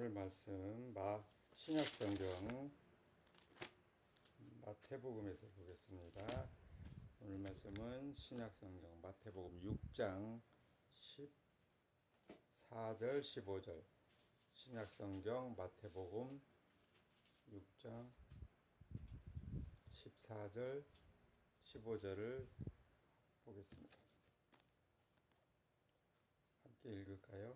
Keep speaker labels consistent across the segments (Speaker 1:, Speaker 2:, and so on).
Speaker 1: 오늘 말씀 신약성경 마태복음에서 보겠습니다. 오늘 말씀은 신약성경 마태복음 6장 14절 15절 신약성경 마태복음 6장 14절 15절을 보겠습니다. 함께 읽을까요?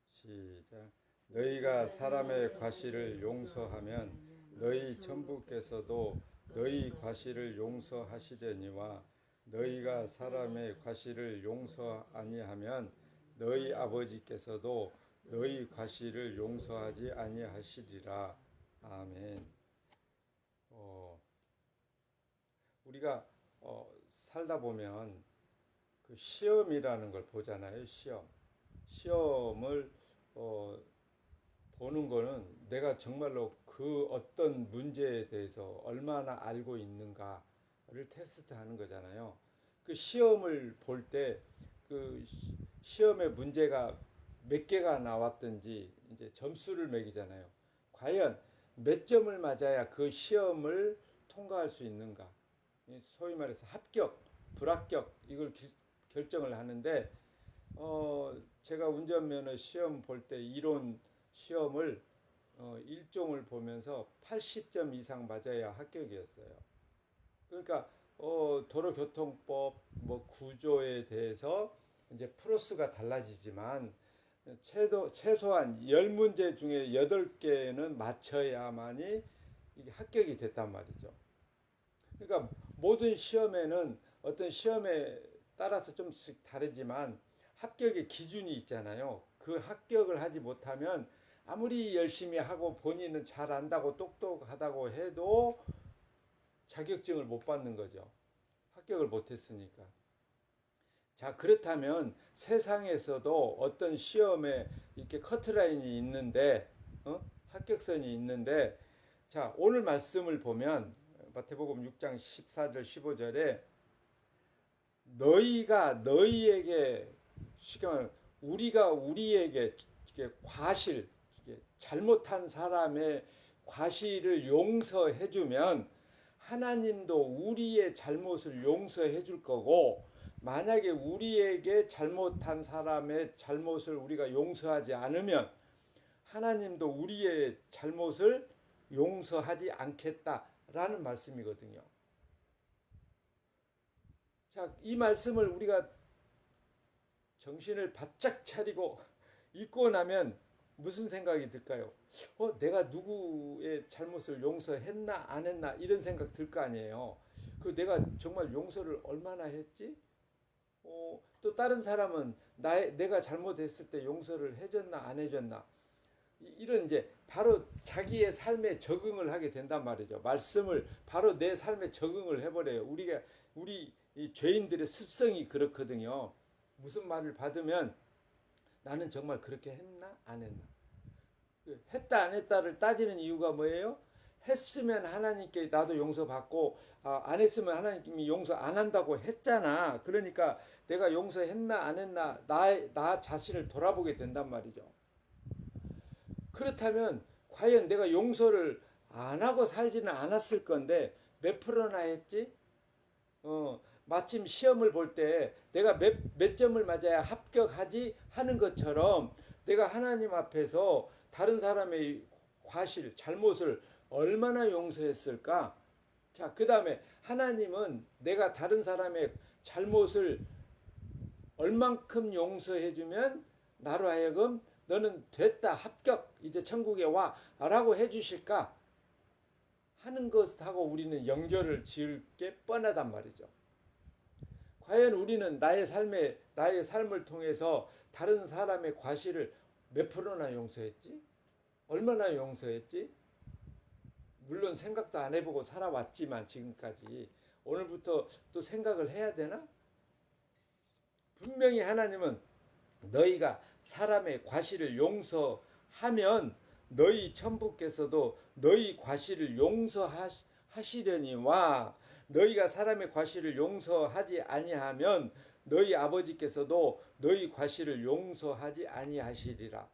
Speaker 1: 시작. 너희가 사람의 과실을 용서하면 너희 천부께서도 너희 과실을 용서하시려니와 너희가 사람의 과실을 용서 아니하면 너희 아버지께서도 너희 과실을 용서하지 아니하시리라. 아멘. 우리가 살다 보면 그 시험이라는 걸 보잖아요. 시험을 보는 거는 내가 정말로 그 어떤 문제에 대해서 얼마나 알고 있는가를 테스트하는 거잖아요. 그 시험을 볼 때 그 시험의 문제가 몇 개가 나왔든지 이제 점수를 매기잖아요. 과연 몇 점을 맞아야 그 시험을 통과할 수 있는가? 소위 말해서 합격, 불합격 이걸 결정을 하는데 제가 운전면허 시험 볼 때 이론 시험을 일종을 보면서 80점 이상 맞아야 합격이었어요. 그러니까 도로교통법 구조에 대해서 이제 프로스가 달라지지만 최소한 10문제 중에 8개는 맞춰야만이 이게 합격이 됐단 말이죠. 그러니까 모든 시험에는 어떤 시험에 따라서 좀씩 다르지만 합격의 기준이 있잖아요. 그 합격을 하지 못하면 아무리 열심히 하고 본인은 잘 안다고 똑똑하다고 해도 자격증을 못 받는 거죠. 합격을 못했으니까. 자, 그렇다면 세상에서도 어떤 시험에 이렇게 커트라인이 있는데, 합격선이 있는데, 자, 오늘 말씀을 보면 마태복음 6장 14절 15절에 너희가 너희에게 우리가 우리에게 과실, 잘못한 사람의 과실을 용서해주면 하나님도 우리의 잘못을 용서해 줄 거고, 만약에 우리에게 잘못한 사람의 잘못을 우리가 용서하지 않으면 하나님도 우리의 잘못을 용서하지 않겠다라는 말씀이거든요. 자, 이 말씀을 우리가 정신을 바짝 차리고 읽고 나면 무슨 생각이 들까요? 내가 누구의 잘못을 용서했나 안 했나 이런 생각 들 거 아니에요. 내가 정말 용서를 얼마나 했지? 또 다른 사람은 내가 잘못했을 때 용서를 해줬나 안 해줬나 이런 이제 바로 자기의 삶에 적응을 하게 된단 말이죠. 말씀을 바로 내 삶에 적응을 해버려요. 우리 이 죄인들의 습성이 그렇거든요. 무슨 말을 받으면 나는 정말 그렇게 했나 안 했나, 했다 안 했다를 따지는 이유가 뭐예요? 했으면 하나님께 나도 용서받고 안 했으면 하나님이 용서 안 한다고 했잖아. 그러니까 내가 용서했나 안 했나 나 자신을 돌아보게 된단 말이죠. 그렇다면 과연 내가 용서를 안 하고 살지는 않았을 건데 몇 프로나 했지? 마침 시험을 볼 때 내가 몇 점을 맞아야 합격하지 하는 것처럼 내가 하나님 앞에서 다른 사람의 과실, 잘못을 얼마나 용서했을까? 자, 그 다음에 하나님은 내가 다른 사람의 잘못을 얼만큼 용서해주면 나로 하여금 너는 됐다, 합격, 이제 천국에 와 라고 해주실까 하는 것하고 우리는 연결을 지을 게 뻔하단 말이죠. 과연 우리는 나의 삶을 통해서 다른 사람의 과실을 몇 프로나 용서했지? 얼마나 용서했지? 물론 생각도 안 해보고 살아왔지만 지금까지 오늘부터 또 생각을 해야 되나? 분명히 하나님은 너희가 사람의 과실을 용서하면 너희 천부께서도 너희 과실을 용서하시려니와 너희가 사람의 과실을 용서하지 아니하면 너희 아버지께서도 너희 과실을 용서하지 아니하시리라.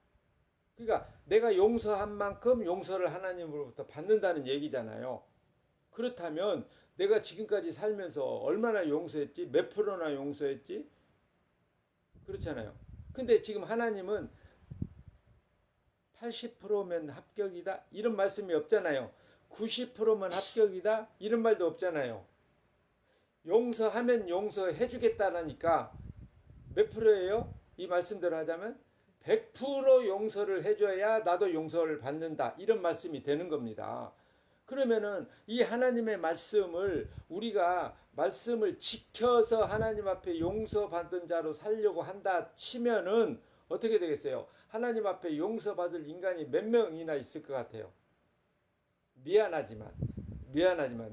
Speaker 1: 그러니까 내가 용서한 만큼 용서를 하나님으로부터 받는다는 얘기잖아요. 그렇다면 내가 지금까지 살면서 얼마나 용서했지? 몇 프로나 용서했지? 그렇잖아요. 근데 지금 하나님은 80%면 합격이다 이런 말씀이 없잖아요. 90%면 합격이다 이런 말도 없잖아요. 용서하면 용서해 주겠다라니까 몇 프로예요? 이 말씀대로 하자면 100% 용서를 해줘야 나도 용서를 받는다 이런 말씀이 되는 겁니다. 그러면은 이 하나님의 말씀을 우리가 말씀을 지켜서 하나님 앞에 용서받은 자로 살려고 한다 치면은 어떻게 되겠어요? 하나님 앞에 용서받을 인간이 몇 명이나 있을 것 같아요. 미안하지만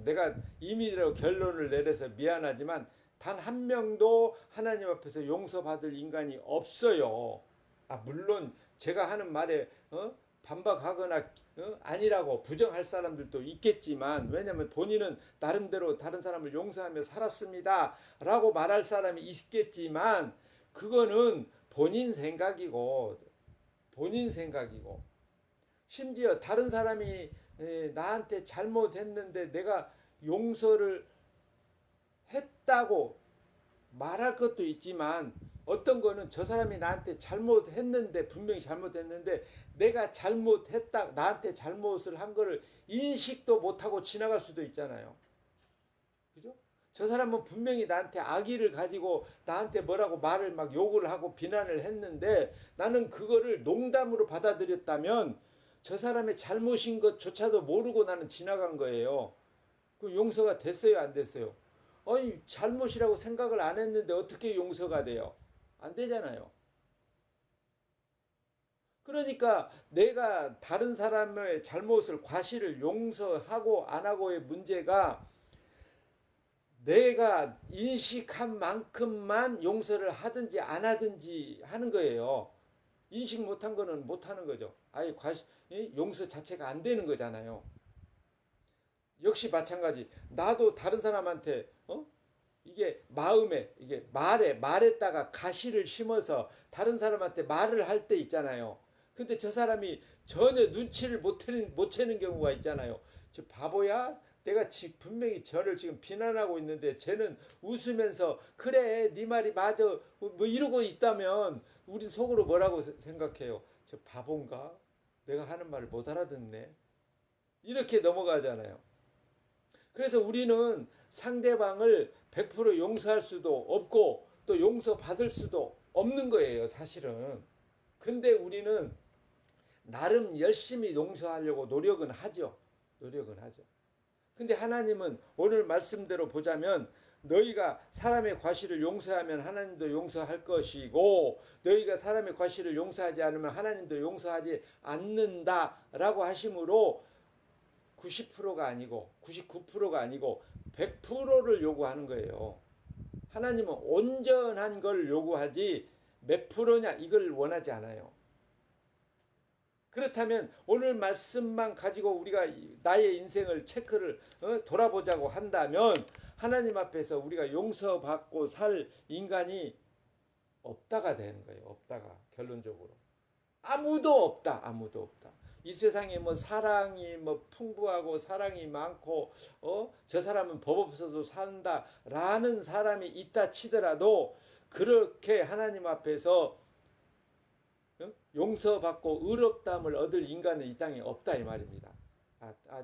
Speaker 1: 내가 임의로 결론을 내려서 미안하지만 단 한 명도 하나님 앞에서 용서받을 인간이 없어요. 물론 제가 하는 말에 반박하거나 아니라고 부정할 사람들도 있겠지만, 왜냐하면 본인은 나름대로 다른 사람을 용서하며 살았습니다 라고 말할 사람이 있겠지만, 그거는 본인 생각이고 심지어 다른 사람이 나한테 잘못했는데 내가 용서를 했다고 말할 것도 있지만, 어떤 거는 저 사람이 나한테 잘못했는데, 분명히 잘못했는데 내가 잘못했다, 나한테 잘못을 한 거를 인식도 못하고 지나갈 수도 있잖아요. 그죠? 저 사람은 분명히 나한테 악의를 가지고 나한테 뭐라고 말을 막 욕을 하고 비난을 했는데 나는 그거를 농담으로 받아들였다면 저 사람의 잘못인 것조차도 모르고 나는 지나간 거예요. 그 용서가 됐어요, 안 됐어요? 아니, 잘못이라고 생각을 안 했는데 어떻게 용서가 돼요? 안 되잖아요. 그러니까 내가 다른 사람의 잘못을, 과실을 용서하고 안 하고의 문제가 내가 인식한 만큼만 용서를 하든지 안 하든지 하는 거예요. 인식 못한 거는 못 하는 거죠. 아예 용서 자체가 안 되는 거잖아요. 역시 마찬가지. 나도 다른 사람한테 이게 마음에, 이게 말에다가 가시를 심어서 다른 사람한테 말을 할 때 있잖아요. 근데 저 사람이 전혀 눈치를 못 채는 경우가 있잖아요. 저 바보야? 내가 분명히 저를 지금 비난하고 있는데 쟤는 웃으면서 그래 네 말이 맞아 뭐 이러고 있다면 우린 속으로 뭐라고 생각해요? 저 바본가? 내가 하는 말을 못 알아듣네. 이렇게 넘어가잖아요. 그래서 우리는 상대방을 100% 용서할 수도 없고 또 용서받을 수도 없는 거예요, 사실은. 근데 우리는 나름 열심히 용서하려고 노력은 하죠. 근데 하나님은 오늘 말씀대로 보자면 너희가 사람의 과실을 용서하면 하나님도 용서할 것이고 너희가 사람의 과실을 용서하지 않으면 하나님도 용서하지 않는다라고 하심으로 90%가 아니고 99%가 아니고 100%를 요구하는 거예요. 하나님은 온전한 걸 요구하지 몇 프로냐 이걸 원하지 않아요. 그렇다면 오늘 말씀만 가지고 우리가 나의 인생을 체크를 돌아보자고 한다면 하나님 앞에서 우리가 용서받고 살 인간이 없다가 되는 거예요. 없다가 결론적으로 아무도 없다. 이 세상에 뭐 사랑이 뭐 풍부하고 사랑이 많고 저 사람은 법 없어도 산다라는 사람이 있다 치더라도 그렇게 하나님 앞에서 용서받고 의롭다함을 얻을 인간은 이 땅에 없다 이 말입니다.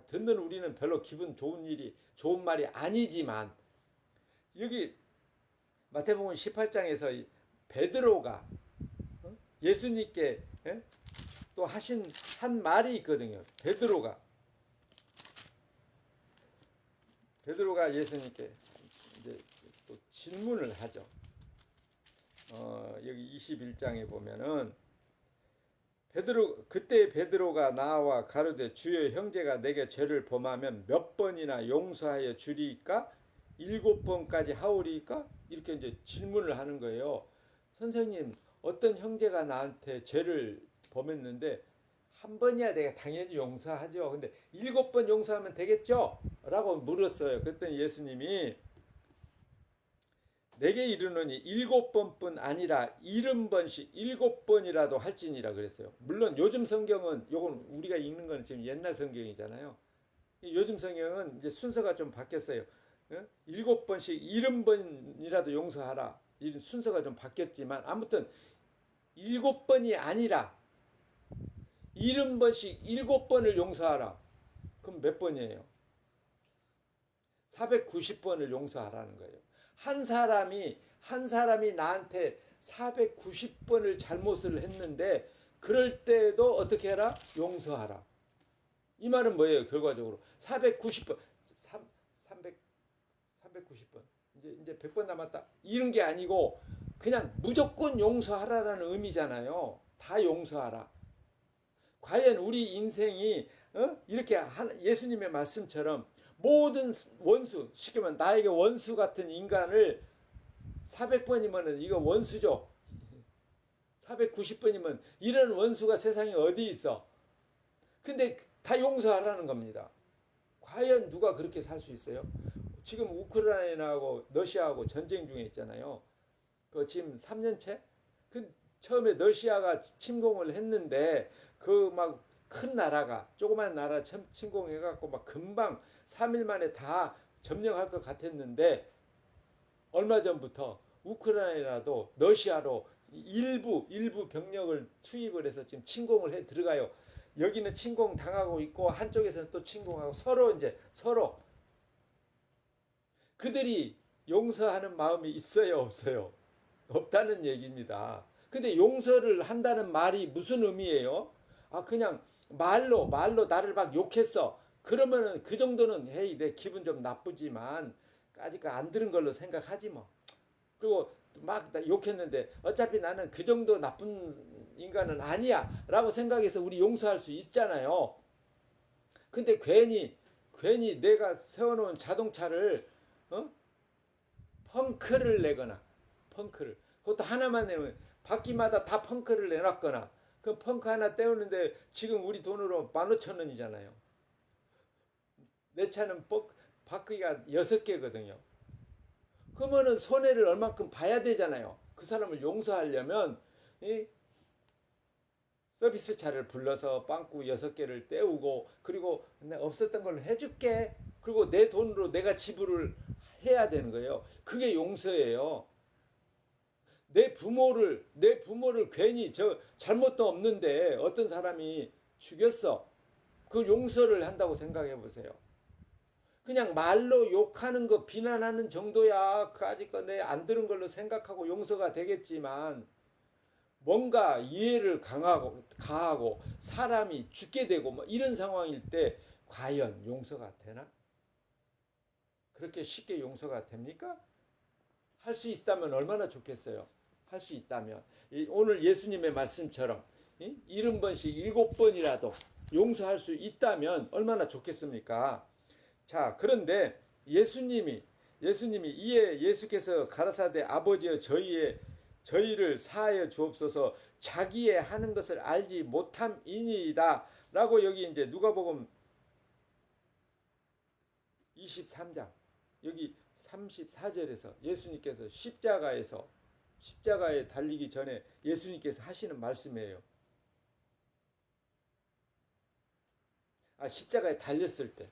Speaker 1: 듣는 우리는 별로 기분 좋은 말이 아니지만 여기 마태복음 18장에서 베드로가 예수님께 또 하신 한 말이 있거든요. 베드로가 예수님께 이제 또 질문을 하죠. 여기 21장에 보면은 그때 베드로가 나와 가로되 주여 형제가 내게 죄를 범하면 몇 번이나 용서하여 주리이까? 7번까지 하오리이까? 이렇게 이제 질문을 하는 거예요. 선생님, 어떤 형제가 나한테 죄를 범했는데 한 번이야 내가 당연히 용서하죠. 근데 7번 용서하면 되겠죠? 라고 물었어요. 그랬더니 예수님이 내게 이르노니 7번뿐 아니라 70번씩 7번이라도 할지니라 그랬어요. 물론 요즘 성경은 요건 우리가 읽는 거는 지금 옛날 성경이잖아요. 요즘 성경은 이제 순서가 좀 바뀌었어요. 7번씩 70번이라도 용서하라. 이 순서가 좀 바뀌었지만 아무튼 7번이 아니라 70번씩 7번을 용서하라. 그럼 몇 번이에요? 490번을 용서하라는 거예요. 한 사람이 나한테 490번을 잘못을 했는데 그럴 때도 어떻게 해라? 용서하라. 이 말은 뭐예요? 결과적으로 490번 390번 이제 100번 남았다. 이런 게 아니고 그냥 무조건 용서하라라는 의미잖아요. 다 용서하라. 과연 우리 인생이 이렇게 예수님의 말씀처럼 모든 원수, 쉽게 말하면 나에게 원수 같은 인간을 400번이면 이거 원수죠. 490번이면 이런 원수가 세상에 어디 있어. 근데 다 용서하라는 겁니다. 과연 누가 그렇게 살 수 있어요? 지금 우크라이나하고 러시아하고 전쟁 중에 있잖아요. 그 지금 3년째? 그 처음에 러시아가 침공을 했는데 그 막 큰 나라가 조그만 나라 침공해갖고 막 금방 3일 만에 다 점령할 것 같았는데 얼마 전부터 우크라이나도 러시아로 일부 병력을 투입을 해서 지금 침공을 해 들어가요. 여기는 침공 당하고 있고 한쪽에서는 또 침공하고 서로 그들이 용서하는 마음이 있어요, 없어요? 없다는 얘기입니다. 근데 용서를 한다는 말이 무슨 의미예요? 그냥 말로 나를 막 욕했어. 그러면은 그 정도는 헤이 내 기분 좀 나쁘지만 아직 안 들은 걸로 생각하지 뭐. 그리고 막 욕했는데 어차피 나는 그 정도 나쁜 인간은 아니야 라고 생각해서 우리 용서할 수 있잖아요. 근데 괜히 내가 세워놓은 자동차를 펑크를 내거나 그것도 하나만 내면 바퀴마다 다 펑크를 내놨거나 그 펑크 하나 떼우는데 지금 우리 돈으로 15,000원이잖아요. 내 차는 바퀴가 6개거든요. 그러면은 손해를 얼만큼 봐야 되잖아요. 그 사람을 용서하려면 이 서비스 차를 불러서 빵꾸 6개를 떼우고 그리고 없었던 걸 해줄게. 그리고 내 돈으로 내가 지불을 해야 되는 거예요. 그게 용서예요. 내 부모를 괜히 잘못도 없는데 어떤 사람이 죽였어. 그 용서를 한다고 생각해 보세요. 그냥 말로 욕하는 거 비난하는 정도야. 그 아직 내 안 들은 걸로 생각하고 용서가 되겠지만 뭔가 이해를 가하고 사람이 죽게 되고 뭐 이런 상황일 때 과연 용서가 되나? 그렇게 쉽게 용서가 됩니까? 할 수 있다면 얼마나 좋겠어요. 할 수 있다면 오늘 예수님의 말씀처럼 70번씩 7번이라도 용서할 수 있다면 얼마나 좋겠습니까? 자, 그런데 예수님이 이에 예수께서 가라사대 아버지여 저희를 사하여 주옵소서 자기의 하는 것을 알지 못함이니이다 라고 여기 이제 누가복음 23장 여기 34절에서 예수님께서 십자가에 달리기 전에 예수님께서 하시는 말씀이에요. 십자가에 달렸을 때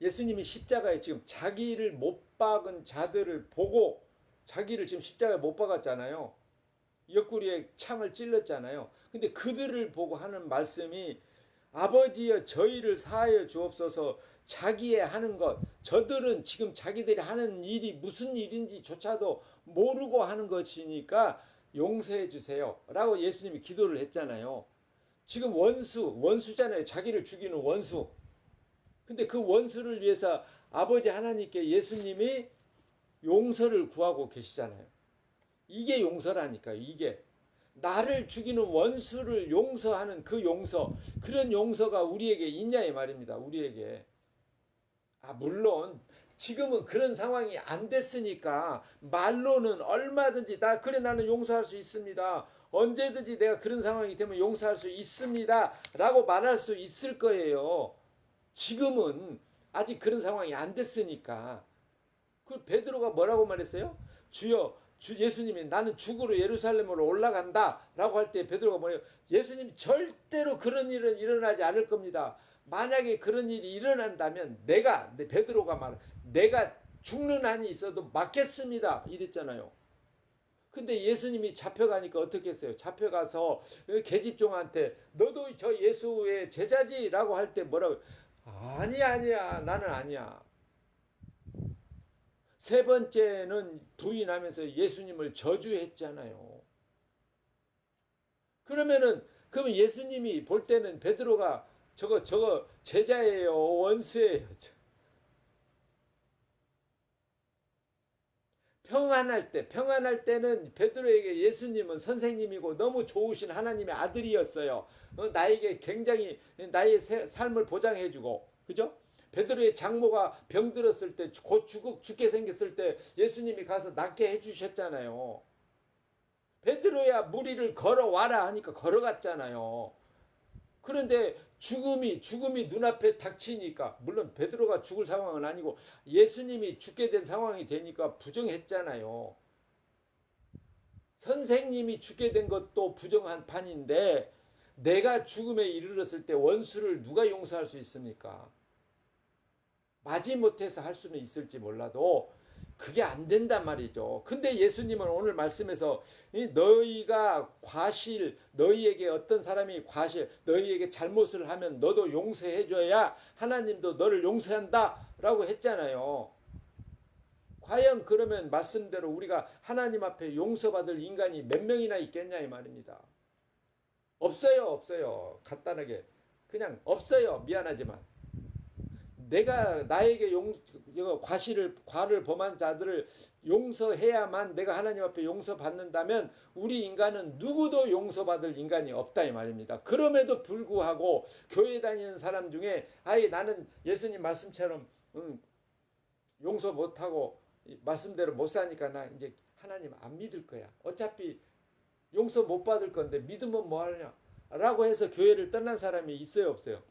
Speaker 1: 예수님이 십자가에 지금 자기를 못 박은 자들을 보고 자기를 지금 십자가에 못 박았잖아요. 옆구리에 창을 찔렀잖아요. 근데 그들을 보고 하는 말씀이 아버지여 저희를 사하여 주옵소서 자기의 하는 것 저들은 지금 자기들이 하는 일이 무슨 일인지조차도 모르고 하는 것이니까 용서해 주세요 라고 예수님이 기도를 했잖아요. 지금 원수잖아요. 자기를 죽이는 원수. 근데 그 원수를 위해서 아버지 하나님께 예수님이 용서를 구하고 계시잖아요. 이게 용서라니까요. 이게 나를 죽이는 원수를 용서하는 그 용서, 그런 용서가 우리에게 있냐 이 말입니다. 우리에게. 물론 지금은 그런 상황이 안 됐으니까 말로는 얼마든지 나는 용서할 수 있습니다. 언제든지 내가 그런 상황이 되면 용서할 수 있습니다 라고 말할 수 있을 거예요. 지금은 아직 그런 상황이 안 됐으니까. 그 베드로가 뭐라고 말했어요? 주여 예수님이 나는 죽으러 예루살렘으로 올라간다 라고 할 때 베드로가 뭐예요? 예수님 절대로 그런 일은 일어나지 않을 겁니다. 만약에 그런 일이 일어난다면 베드로가 말 내가 죽는 한이 있어도 맞겠습니다 이랬잖아요. 근데 예수님이 잡혀가니까 어떻게 했어요? 잡혀가서 계집종한테 너도 저 예수의 제자지 라고 할 때 뭐라고? 아니야 나는 아니야. 세 번째는 부인하면서 예수님을 저주했잖아요. 그러면 예수님이 볼 때는 베드로가 저거 제자예요, 원수예요. 평안할 때는 베드로에게 예수님은 선생님이고 너무 좋으신 하나님의 아들이었어요. 나에게 굉장히 나의 삶을 보장해주고, 그죠? 베드로의 장모가 병들었을 때, 곧 죽게 생겼을 때 예수님이 가서 낫게 해주셨잖아요. 베드로야 무리를 걸어와라 하니까 걸어갔잖아요. 그런데 죽음이 눈앞에 닥치니까, 물론 베드로가 죽을 상황은 아니고 예수님이 죽게 된 상황이 되니까 부정했잖아요. 선생님이 죽게 된 것도 부정한 판인데 내가 죽음에 이르렀을 때 원수를 누가 용서할 수 있습니까? 마지못해서 할 수는 있을지 몰라도 그게 안 된단 말이죠. 근데 예수님은 오늘 말씀에서 너희가 너희에게 어떤 사람이 너희에게 잘못을 하면 너도 용서해줘야 하나님도 너를 용서한다 라고 했잖아요. 과연 그러면 말씀대로 우리가 하나님 앞에 용서받을 인간이 몇 명이나 있겠냐 이 말입니다. 없어요. 간단하게 그냥 없어요. 미안하지만 내가 나에게 과를 범한 자들을 용서해야만 내가 하나님 앞에 용서받는다면 우리 인간은 누구도 용서받을 인간이 없다 이 말입니다. 그럼에도 불구하고 교회 다니는 사람 중에 나는 예수님 말씀처럼 용서 못하고 말씀대로 못 사니까 나 이제 하나님 안 믿을 거야. 어차피 용서 못 받을 건데 믿으면 뭐하냐 라고 해서 교회를 떠난 사람이 있어요 없어요?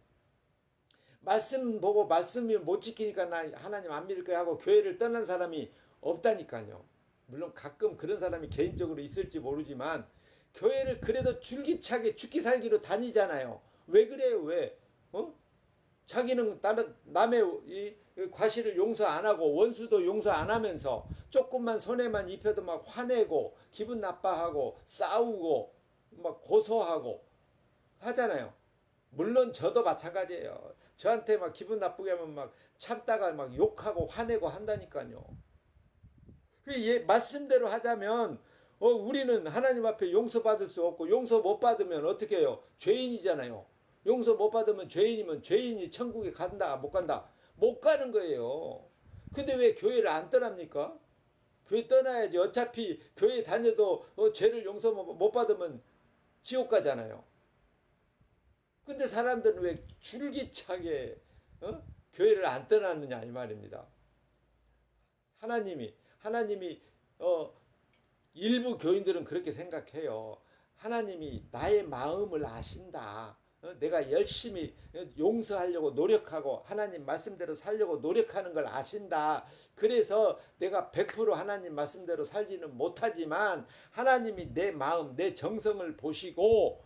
Speaker 1: 말씀 보고 말씀이 못 지키니까 나 하나님 안 믿을 거야 하고 교회를 떠난 사람이 없다니까요. 물론 가끔 그런 사람이 개인적으로 있을지 모르지만 교회를 그래도 줄기차게 죽기 살기로 다니잖아요. 왜 그래요? 왜? 자기는 남의 이 과실을 용서 안 하고 원수도 용서 안 하면서 조금만 손해만 입혀도 막 화내고 기분 나빠하고 싸우고 막 고소하고 하잖아요. 물론 저도 마찬가지예요. 저한테 막 기분 나쁘게 하면 막 참다가 막 욕하고 화내고 한다니까요. 말씀대로 하자면 우리는 하나님 앞에 용서받을 수 없고 용서 못 받으면 어떻게 해요? 죄인이잖아요. 용서 못 받으면 죄인이면 죄인이 천국에 간다 못 간다? 못 가는 거예요. 근데 왜 교회를 안 떠납니까? 교회 떠나야지. 어차피 교회 다녀도 죄를 용서 못 받으면 지옥 가잖아요. 근데 사람들은 왜 줄기차게 교회를 안 떠나느냐 이 말입니다. 하나님이 일부 교인들은 그렇게 생각해요. 하나님이 나의 마음을 아신다. 내가 열심히 용서하려고 노력하고 하나님 말씀대로 살려고 노력하는 걸 아신다. 그래서 내가 100% 하나님 말씀대로 살지는 못하지만 하나님이 내 마음, 내 정성을 보시고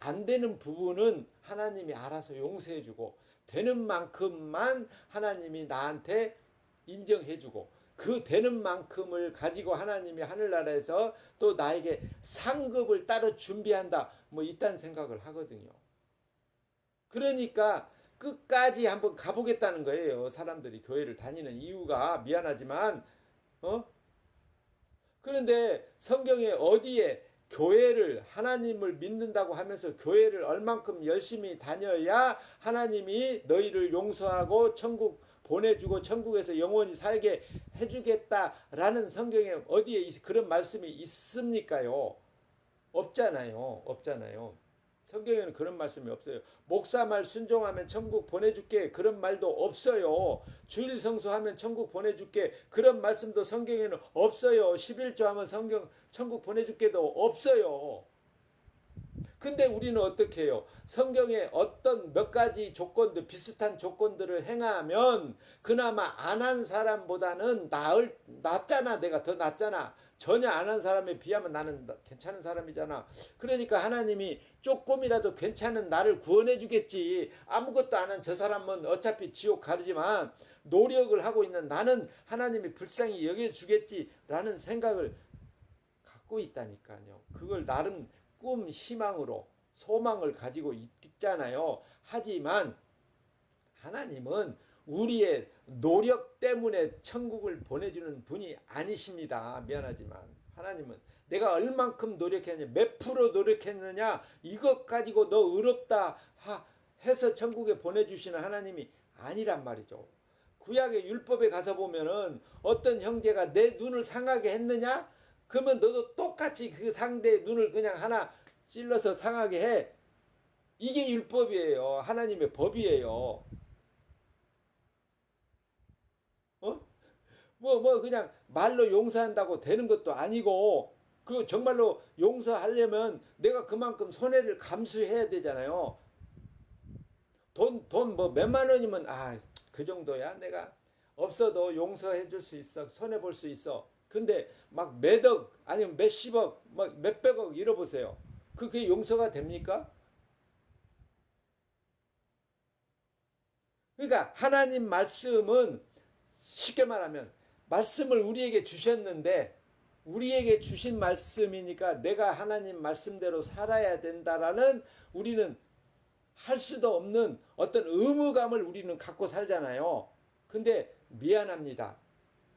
Speaker 1: 안 되는 부분은 하나님이 알아서 용서해주고 되는 만큼만 하나님이 나한테 인정해주고 그 되는 만큼을 가지고 하나님이 하늘나라에서 또 나에게 상급을 따로 준비한다 뭐 이딴 생각을 하거든요. 그러니까 끝까지 한번 가보겠다는 거예요. 사람들이 교회를 다니는 이유가 미안하지만 그런데 성경에 어디에 교회를 하나님을 믿는다고 하면서 교회를 얼만큼 열심히 다녀야 하나님이 너희를 용서하고 천국 보내주고 천국에서 영원히 살게 해주겠다라는 성경에 어디에 그런 말씀이 있습니까요? 없잖아요. 성경에는 그런 말씀이 없어요. 목사 말 순종하면 천국 보내줄게 그런 말도 없어요. 주일 성수하면 천국 보내줄게 그런 말씀도 성경에는 없어요. 11조 하면 천국 보내줄게도 없어요. 근데 우리는 어떻게 해요? 성경에 어떤 몇 가지 조건들, 비슷한 조건들을 행하면 그나마 안 한 사람보다는 낫잖아. 내가 더 낫잖아. 전혀 안 한 사람에 비하면 나는 괜찮은 사람이잖아. 그러니까 하나님이 조금이라도 괜찮은 나를 구원해 주겠지. 아무것도 안 한 저 사람은 어차피 지옥 가르지만 노력을 하고 있는 나는 하나님이 불쌍히 여겨주겠지라는 생각을 갖고 있다니까요. 그걸 나름 꿈, 희망으로 소망을 가지고 있잖아요. 하지만 하나님은 우리의 노력 때문에 천국을 보내주는 분이 아니십니다. 미안하지만 하나님은 내가 얼만큼 노력했느냐, 몇 프로 노력했느냐, 이것 가지고 너 의롭다 해서 천국에 보내주시는 하나님이 아니란 말이죠. 구약의 율법에 가서 보면은 어떤 형제가 내 눈을 상하게 했느냐? 그러면 너도 똑같이 그 상대의 눈을 그냥 하나 찔러서 상하게 해. 이게 율법이에요. 하나님의 법이에요. 그냥 말로 용서한다고 되는 것도 아니고, 그 정말로 용서하려면 내가 그만큼 손해를 감수해야 되잖아요. 돈 몇만 원이면, 그 정도야. 내가 없어도 용서해 줄 수 있어. 손해 볼 수 있어. 근데 막 몇억, 아니면 몇십억, 막 몇백억 잃어보세요. 그게 용서가 됩니까? 그러니까 하나님 말씀은 쉽게 말하면 말씀을 우리에게 주셨는데 우리에게 주신 말씀이니까 내가 하나님 말씀대로 살아야 된다라는 우리는 할 수도 없는 어떤 의무감을 우리는 갖고 살잖아요. 근데 미안합니다.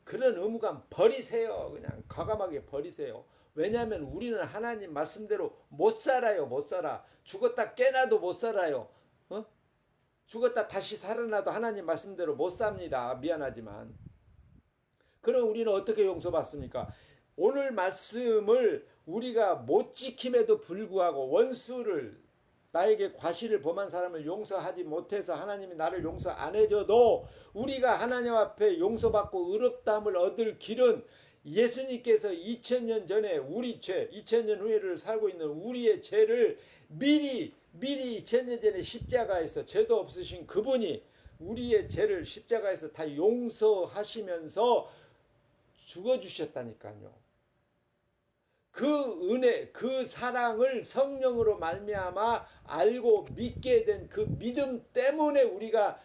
Speaker 1: 그런 의무감 버리세요. 그냥 과감하게 버리세요. 왜냐하면 우리는 하나님 말씀대로 못 살아요. 못 살아. 죽었다 깨나도 못 살아요. 죽었다 다시 살아나도 하나님 말씀대로 못 삽니다. 미안하지만. 그럼 우리는 어떻게 용서받습니까? 오늘 말씀을 우리가 못 지킴에도 불구하고 원수를, 나에게 과실을 범한 사람을 용서하지 못해서 하나님이 나를 용서 안 해줘도 우리가 하나님 앞에 용서받고 의롭다함을 얻을 길은 예수님께서 2000년 전에 우리 죄, 2000년 후에를 살고 있는 우리의 죄를 미리 2000년 전에 십자가에서 죄도 없으신 그분이 우리의 죄를 십자가에서 다 용서하시면서 죽어주셨다니까요. 그 은혜, 그 사랑을 성령으로 말미암아 알고 믿게 된 그 믿음 때문에 우리가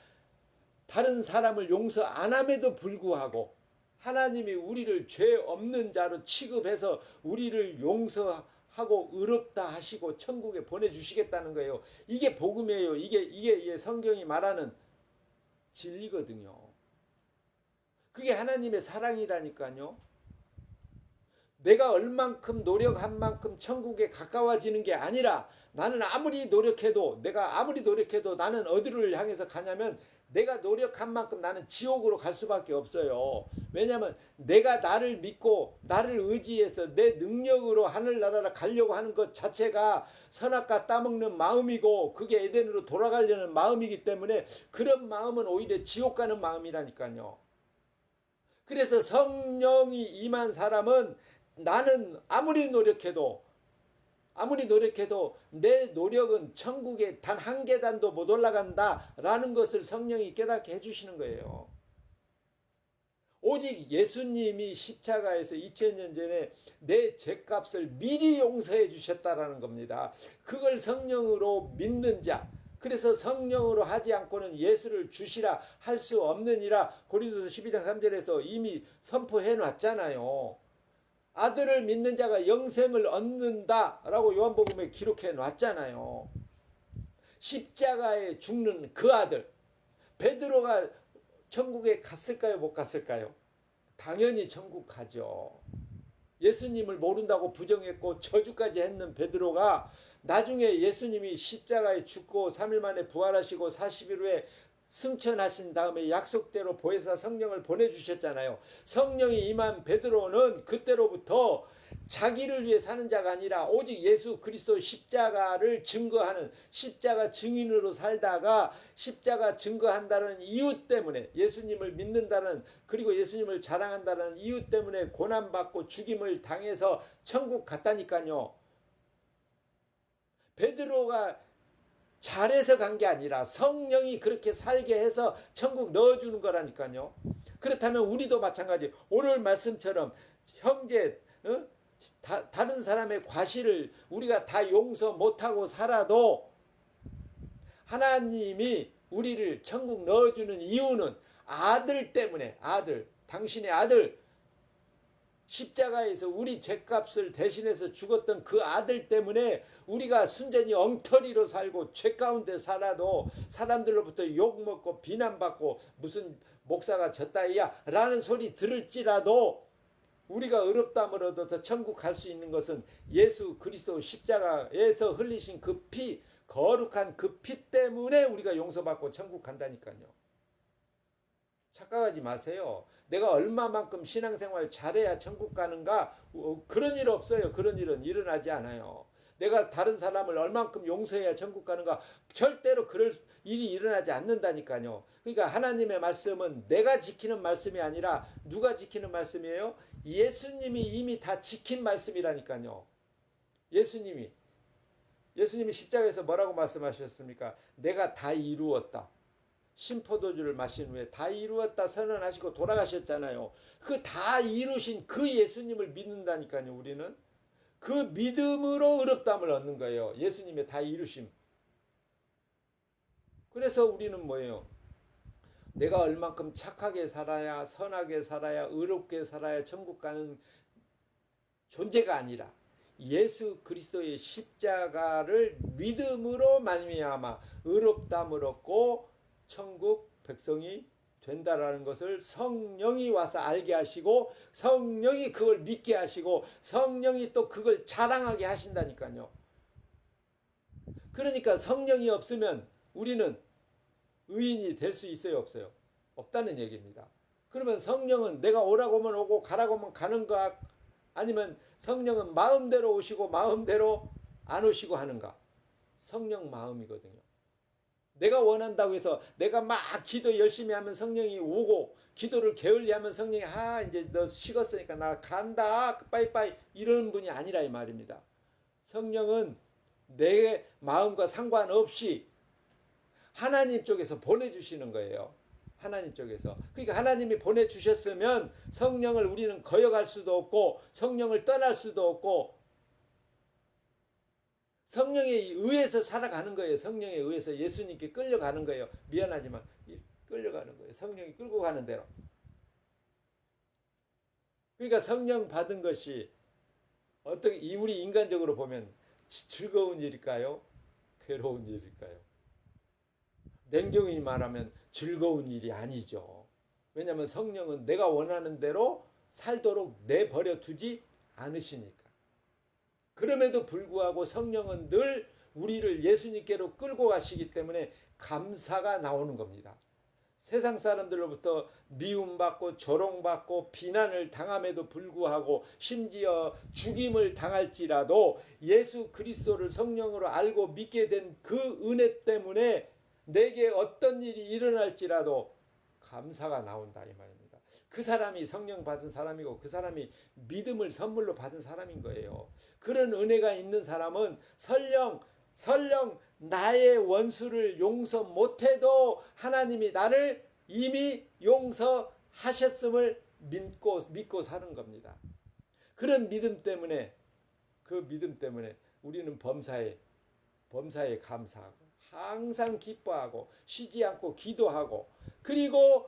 Speaker 1: 다른 사람을 용서 안 함에도 불구하고 하나님이 우리를 죄 없는 자로 취급해서 우리를 용서하고 의롭다 하시고 천국에 보내주시겠다는 거예요. 이게 복음이에요. 이게 성경이 말하는 진리거든요. 그게 하나님의 사랑이라니까요. 내가 얼만큼 노력한 만큼 천국에 가까워지는 게 아니라 나는 내가 아무리 노력해도 나는 어디를 향해서 가냐면 내가 노력한 만큼 나는 지옥으로 갈 수밖에 없어요. 왜냐하면 내가 나를 믿고 나를 의지해서 내 능력으로 하늘나라를 가려고 하는 것 자체가 선악과 따먹는 마음이고 그게 에덴으로 돌아가려는 마음이기 때문에 그런 마음은 오히려 지옥 가는 마음이라니까요. 그래서 성령이 임한 사람은 나는 아무리 노력해도 내 노력은 천국에 단 한 계단도 못 올라간다라는 것을 성령이 깨닫게 해주시는 거예요. 오직 예수님이 십자가에서 2000년 전에 내 죄값을 미리 용서해 주셨다라는 겁니다. 그걸 성령으로 믿는 자, 그래서 성령으로 하지 않고는 예수를 주시라 할 수 없느니라 고린도서 12장 3절에서 이미 선포해 놨잖아요. 아들을 믿는 자가 영생을 얻는다라고 요한복음에 기록해 놨잖아요. 십자가에 죽는 그 아들 베드로가 천국에 갔을까요? 못 갔을까요? 당연히 천국 가죠. 예수님을 모른다고 부정했고 저주까지 했는 베드로가 나중에 예수님이 십자가에 죽고 3일 만에 부활하시고 40일 후에 승천하신 다음에 약속대로 보혜사 성령을 보내주셨잖아요. 성령이 임한 베드로는 그때로부터 자기를 위해 사는 자가 아니라 오직 예수 그리스도 십자가를 증거하는 십자가 증인으로 살다가 십자가 증거한다는 이유 때문에 예수님을 믿는다는 그리고 예수님을 자랑한다는 이유 때문에 고난받고 죽임을 당해서 천국 갔다니까요. 베드로가 잘해서 간 게 아니라 성령이 그렇게 살게 해서 천국 넣어주는 거라니까요. 그렇다면 우리도 마찬가지. 오늘 말씀처럼 형제, 다른 사람의 과실을 우리가 다 용서 못하고 살아도 하나님이 우리를 천국 넣어주는 이유는 아들 때문에, 당신의 아들, 십자가에서 우리 죄값을 대신해서 죽었던 그 아들 때문에 우리가 순전히 엉터리로 살고 죄 가운데 살아도 사람들로부터 욕먹고 비난받고 무슨 목사가 졌다이야 라는 소리 들을지라도 우리가 의롭다함을 얻어서 천국 갈 수 있는 것은 예수 그리스도 십자가에서 흘리신 그 피, 거룩한 그 피 때문에 우리가 용서받고 천국 간다니까요. 착각하지 마세요. 내가 얼마만큼 신앙생활 잘해야 천국 가는가? 그런 일 없어요. 그런 일은 일어나지 않아요. 내가 다른 사람을 얼만큼 용서해야 천국 가는가? 절대로 그럴 일이 일어나지 않는다니까요. 그러니까 하나님의 말씀은 내가 지키는 말씀이 아니라 누가 지키는 말씀이에요? 예수님이 이미 다 지킨 말씀이라니까요. 예수님이 십자가에서 뭐라고 말씀하셨습니까? 내가 다 이루었다. 신포도주를 마신 후에 다 이루었다 선언하시고 돌아가셨잖아요. 그 다 이루신 그 예수님을 믿는다니까요. 우리는 그 믿음으로 의롭다함을 얻는 거예요. 예수님의 다 이루심. 그래서 우리는 뭐예요? 내가 얼만큼 착하게 살아야, 선하게 살아야, 의롭게 살아야 천국 가는 존재가 아니라 예수 그리스도의 십자가를 믿음으로 말미암아 의롭다함을 얻고 천국 백성이 된다라는 것을 성령이 와서 알게 하시고 성령이 그걸 믿게 하시고 성령이 또 그걸 자랑하게 하신다니까요. 그러니까 성령이 없으면 우리는 의인이 될 수 있어요, 없어요? 없다는 얘기입니다. 그러면 성령은 내가 오라고 하면 오고 가라고 하면 가는가? 아니면 성령은 마음대로 오시고 마음대로 안 오시고 하는가? 성령 마음이거든요. 내가 원한다고 해서 내가 막 기도 열심히 하면 성령이 오고 기도를 게을리하면 성령이 이제 너 식었으니까 나 간다 빠이빠이 이러는 분이 아니라 이 말입니다. 성령은 내 마음과 상관없이 하나님 쪽에서 보내주시는 거예요. 하나님 쪽에서. 그러니까 하나님이 보내주셨으면 성령을 우리는 거역할 수도 없고 성령을 떠날 수도 없고 성령에 의해서 살아가는 거예요. 성령에 의해서 예수님께 끌려가는 거예요. 미안하지만 끌려가는 거예요. 성령이 끌고 가는 대로. 그러니까 성령 받은 것이 우리 인간적으로 보면 즐거운 일일까요? 괴로운 일일까요? 냉정히 말하면 즐거운 일이 아니죠. 왜냐하면 성령은 내가 원하는 대로 살도록 내버려 두지 않으시니까. 그럼에도 불구하고 성령은 늘 우리를 예수님께로 끌고 가시기 때문에 감사가 나오는 겁니다. 세상 사람들로부터 미움받고 조롱받고 비난을 당함에도 불구하고 심지어 죽임을 당할지라도 예수 그리스도를 성령으로 알고 믿게 된 그 은혜 때문에 내게 어떤 일이 일어날지라도 감사가 나온다 이 말입니다. 그 사람이 성령 받은 사람이고 그 사람이 믿음을 선물로 받은 사람인 거예요. 그런 은혜가 있는 사람은 설령 나의 원수를 용서 못해도 하나님이 나를 이미 용서하셨음을 믿고 사는 겁니다. 그런 믿음 때문에 우리는 범사에 감사하고 항상 기뻐하고 쉬지 않고 기도하고 그리고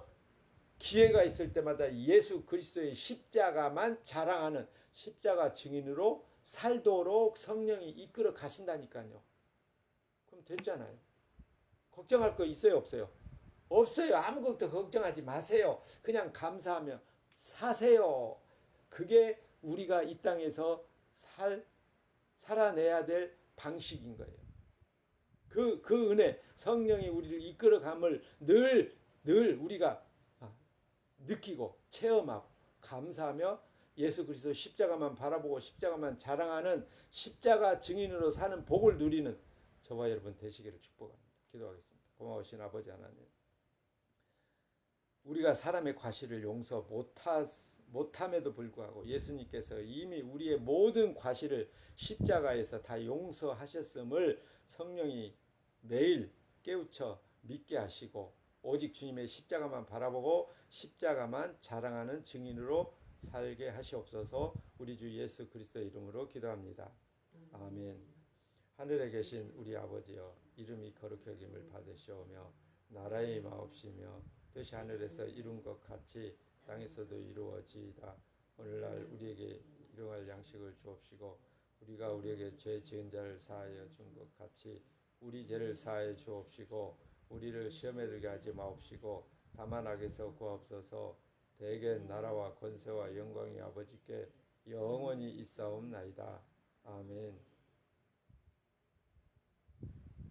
Speaker 1: 기회가 있을 때마다 예수 그리스도의 십자가만 자랑하는 십자가 증인으로 살도록 성령이 이끌어 가신다니까요. 그럼 됐잖아요. 걱정할 거 있어요, 없어요? 없어요. 아무것도 걱정하지 마세요. 그냥 감사하며 사세요. 그게 우리가 이 땅에서 살아내야 될 방식인 거예요. 그 은혜, 성령이 우리를 이끌어감을 늘 우리가 느끼고 체험하고 감사하며 예수 그리스도 십자가만 바라보고 십자가만 자랑하는 십자가 증인으로 사는 복을 누리는 저와 여러분 되시기를 축복합니다. 기도하겠습니다. 고마우신 아버지 하나님, 우리가 사람의 과실을 용서 못함에도 불구하고 예수님께서 이미 우리의 모든 과실을 십자가에서 다 용서하셨음을 성령이 매일 깨우쳐 믿게 하시고 오직 주님의 십자가만 바라보고 십자가만 자랑하는 증인으로 살게 하시옵소서. 우리 주 예수 그리스도의 이름으로 기도합니다. 아멘. 하늘에 계신 우리 아버지여, 이름이 거룩히 여김을 받으시오며 나라의 임하옵시며 뜻이 하늘에서 이룬 것 같이 땅에서도 이루어지이다. 오늘날 우리에게 일용할 양식을 주옵시고 우리가 우리에게 죄 지은 자를 사하여 준 것 같이 우리 죄를 사하여 주옵시고 우리를 시험에 들게 하지 마옵시고 다만 악에서 구하옵소서. 대개 나라와 권세와 영광이 아버지께 영원히 있사옵나이다. 아멘.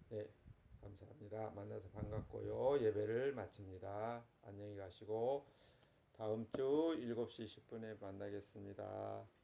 Speaker 1: 네, 감사합니다. 만나서 반갑고요. 예배를 마칩니다. 안녕히 가시고 다음 주 7시 10분에 만나겠습니다.